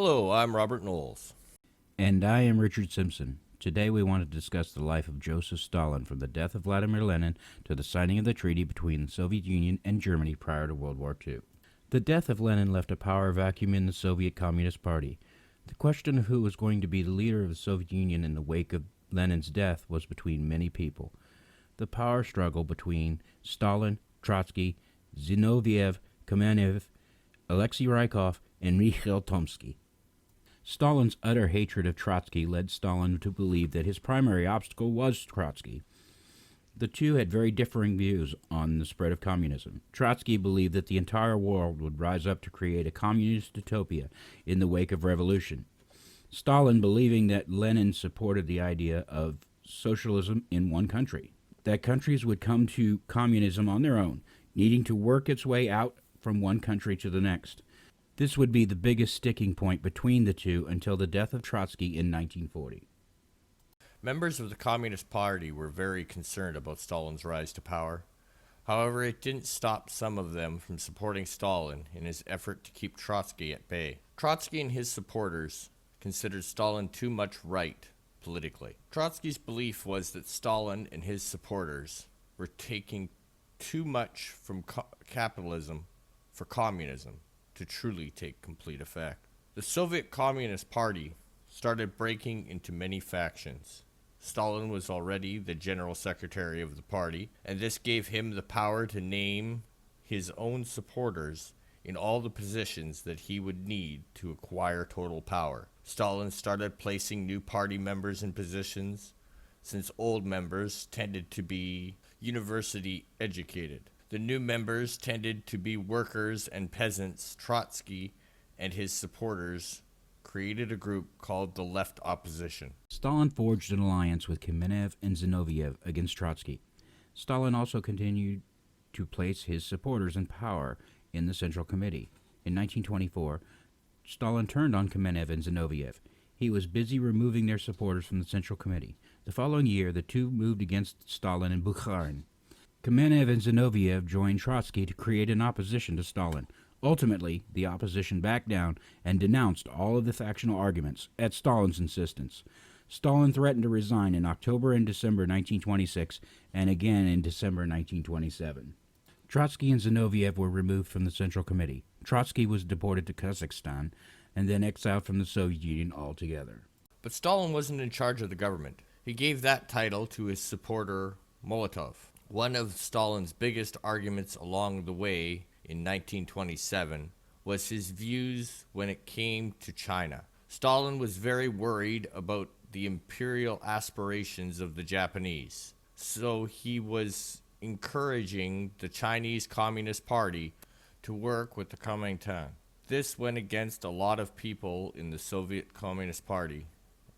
Hello, I'm Robert Knowles. And I am Richard Simpson. Today we want to discuss the life of Joseph Stalin from the death of Vladimir Lenin to the signing of the treaty between the Soviet Union and Germany prior to World War II. The death of Lenin left a power vacuum in the Soviet Communist Party. The question of who was going to be the leader of the Soviet Union in the wake of Lenin's death was between many people. The power struggle between Stalin, Trotsky, Zinoviev, Kamenev, Alexei Rykov, and Mikhail Tomsky. Stalin's utter hatred of Trotsky led Stalin to believe that his primary obstacle was Trotsky. The two had very differing views on the spread of communism. Trotsky believed that the entire world would rise up to create a communist utopia in the wake of revolution. Stalin believing that Lenin supported the idea of socialism in one country, that countries would come to communism on their own, needing to work its way out from one country to the next. This would be the biggest sticking point between the two until the death of Trotsky in 1940. Members of the Communist Party were very concerned about Stalin's rise to power. However, it didn't stop some of them from supporting Stalin in his effort to keep Trotsky at bay. Trotsky and his supporters considered Stalin too much right politically. Trotsky's belief was that Stalin and his supporters were taking too much from capitalism for communism to truly take complete effect. The Soviet Communist Party started breaking into many factions. Stalin was already the general secretary of the party, and this gave him the power to name his own supporters in all the positions that he would need to acquire total power. Stalin started placing new party members in positions, since old members tended to be university educated. The new members tended to be workers and peasants. Trotsky and his supporters created a group called the Left Opposition. Stalin forged an alliance with Kamenev and Zinoviev against Trotsky. Stalin also continued to place his supporters in power in the Central Committee. In 1924, Stalin turned on Kamenev and Zinoviev. He was busy removing their supporters from the Central Committee. The following year, the two moved against Stalin in Bukharin. Kamenev and Zinoviev joined Trotsky to create an opposition to Stalin. Ultimately, the opposition backed down and denounced all of the factional arguments at Stalin's insistence. Stalin threatened to resign in October and December 1926 and again in December 1927. Trotsky and Zinoviev were removed from the Central Committee. Trotsky was deported to Kazakhstan and then exiled from the Soviet Union altogether. But Stalin wasn't in charge of the government. He gave that title to his supporter Molotov. One of Stalin's biggest arguments along the way in 1927 was his views when it came to China. Stalin was very worried about the imperial aspirations of the Japanese, so he was encouraging the Chinese Communist Party to work with the Kuomintang. This went against a lot of people in the Soviet Communist Party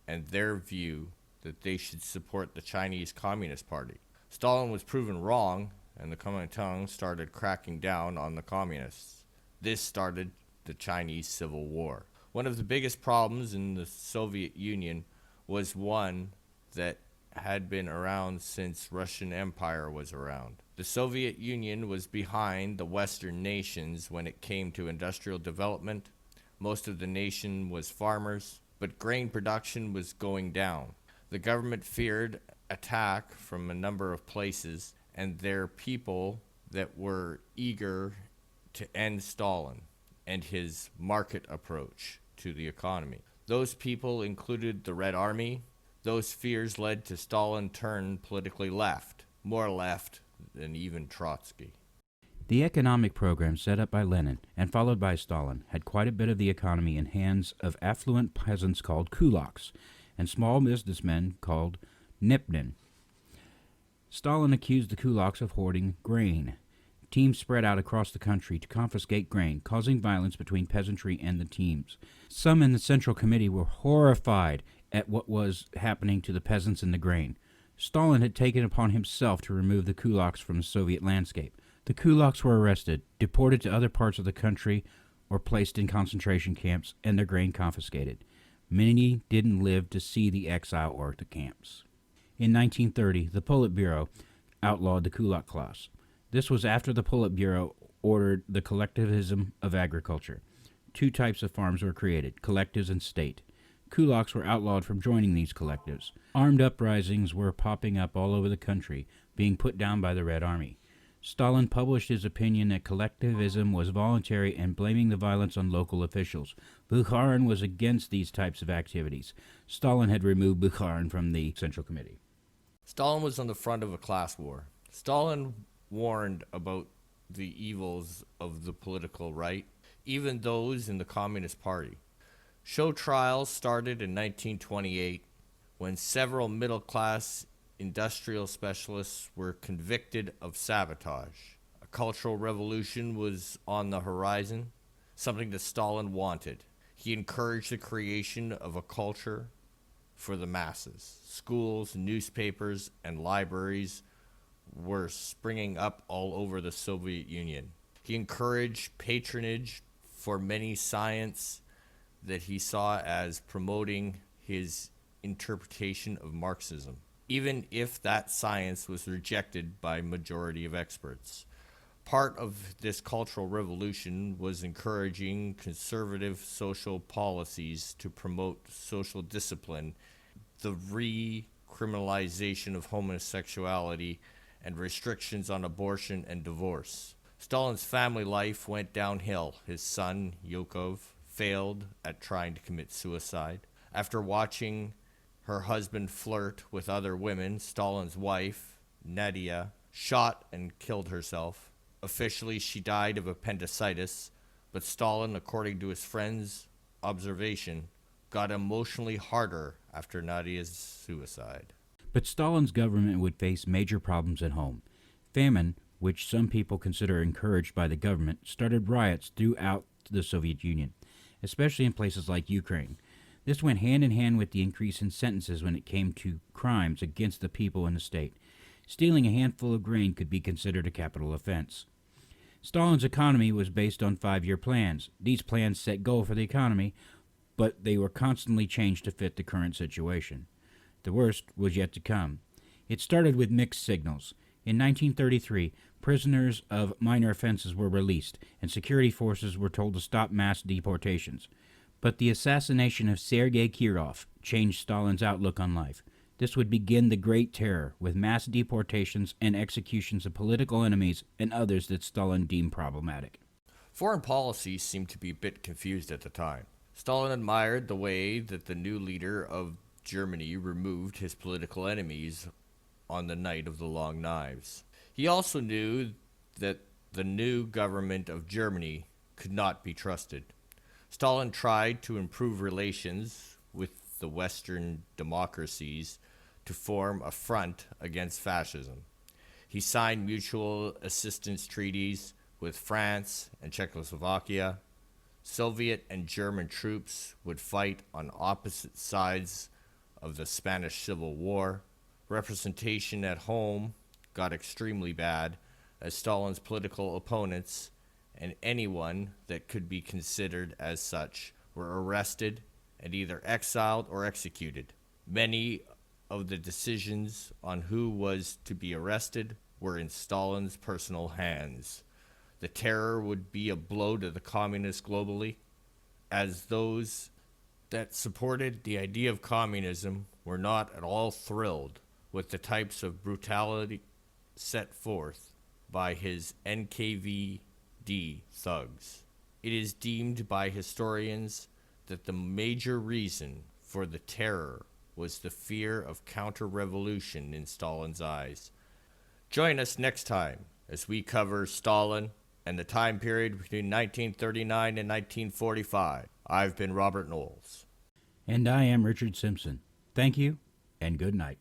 and their view that they should support the Chinese Communist Party. Stalin was proven wrong, and the Kuomintang started cracking down on the communists. This started the Chinese Civil War. One of the biggest problems in the Soviet Union was one that had been around since Russian Empire was around. The Soviet Union was behind the Western nations when it came to industrial development. Most of the nation was farmers, but grain production was going down. The government feared attack from a number of places, and their people that were eager to end Stalin and his market approach to the economy. Those people included the Red Army. Those fears led to Stalin turn politically left, more left than even Trotsky. The economic program set up by Lenin and followed by Stalin had quite a bit of the economy in hands of affluent peasants called kulaks and small businessmen called nipnin. Stalin accused the kulaks of hoarding grain. Teams spread out across the country to confiscate grain, causing violence between peasantry and the teams. Some in the Central Committee were horrified at what was happening to the peasants and the grain. Stalin had taken upon himself to remove the kulaks from the Soviet landscape. The kulaks were arrested, deported to other parts of the country, or placed in concentration camps and their grain confiscated. Many didn't live to see the exile or the camps. In 1930, the Politburo outlawed the kulak class. This was after the Politburo ordered the collectivism of agriculture. two types of farms were created, collectives and state. Kulaks were outlawed from joining these collectives. Armed uprisings were popping up all over the country, being put down by the Red Army. Stalin published his opinion that collectivism was voluntary and blaming the violence on local officials. Bukharin was against these types of activities. Stalin had removed Bukharin from the Central Committee. Stalin was on the front of a class war. Stalin warned about the evils of the political right, even those in the Communist Party. Show trials started in 1928 when several middle-class industrial specialists were convicted of sabotage. A cultural revolution was on the horizon, something that Stalin wanted. He encouraged the creation of a culture for the masses. Schools, newspapers, and libraries were springing up all over the Soviet Union. He encouraged patronage for many science that he saw as promoting his interpretation of Marxism, even if that science was rejected by majority of experts. Part of this cultural revolution was encouraging conservative social policies to promote social discipline, the recriminalization of homosexuality, and restrictions on abortion and divorce. Stalin's family life went downhill. His son, Yakov, failed at trying to commit suicide. After watching her husband flirt with other women, Stalin's wife, Nadia, shot and killed herself. Officially, she died of appendicitis, but Stalin, according to his friend's observation, got emotionally harder after Nadia's suicide. But Stalin's government would face major problems at home. Famine, which some people consider encouraged by the government, started riots throughout the Soviet Union, especially in places like Ukraine. This went hand in hand with the increase in sentences when it came to crimes against the people and the state. Stealing a handful of grain could be considered a capital offense. Stalin's economy was based on 5-year plans. These plans set goals for the economy, but they were constantly changed to fit the current situation. The worst was yet to come. It started with mixed signals. In 1933, prisoners of minor offenses were released, and security forces were told to stop mass deportations. But the assassination of Sergei Kirov changed Stalin's outlook on life. This would begin the Great Terror, with mass deportations and executions of political enemies and others that Stalin deemed problematic. Foreign policy seemed to be a bit confused at the time. Stalin admired the way that the new leader of Germany removed his political enemies on the night of the Long Knives. He also knew that the new government of Germany could not be trusted. Stalin tried to improve relations with the Western democracies to form a front against fascism. He signed mutual assistance treaties with France and Czechoslovakia. Soviet and German troops would fight on opposite sides of the Spanish Civil War. Representation at home got extremely bad, as Stalin's political opponents and anyone that could be considered as such were arrested and either exiled or executed. Many of the decisions on who was to be arrested were in Stalin's personal hands. The terror would be a blow to the communists globally, as those that supported the idea of communism were not at all thrilled with the types of brutality set forth by his NKVD thugs. It is deemed by historians that the major reason for the terror was the fear of counter-revolution in Stalin's eyes. Join us next time as we cover Stalin and the time period between 1939 and 1945. I've been Robert Knowles. And I am Richard Simpson. Thank you, and good night.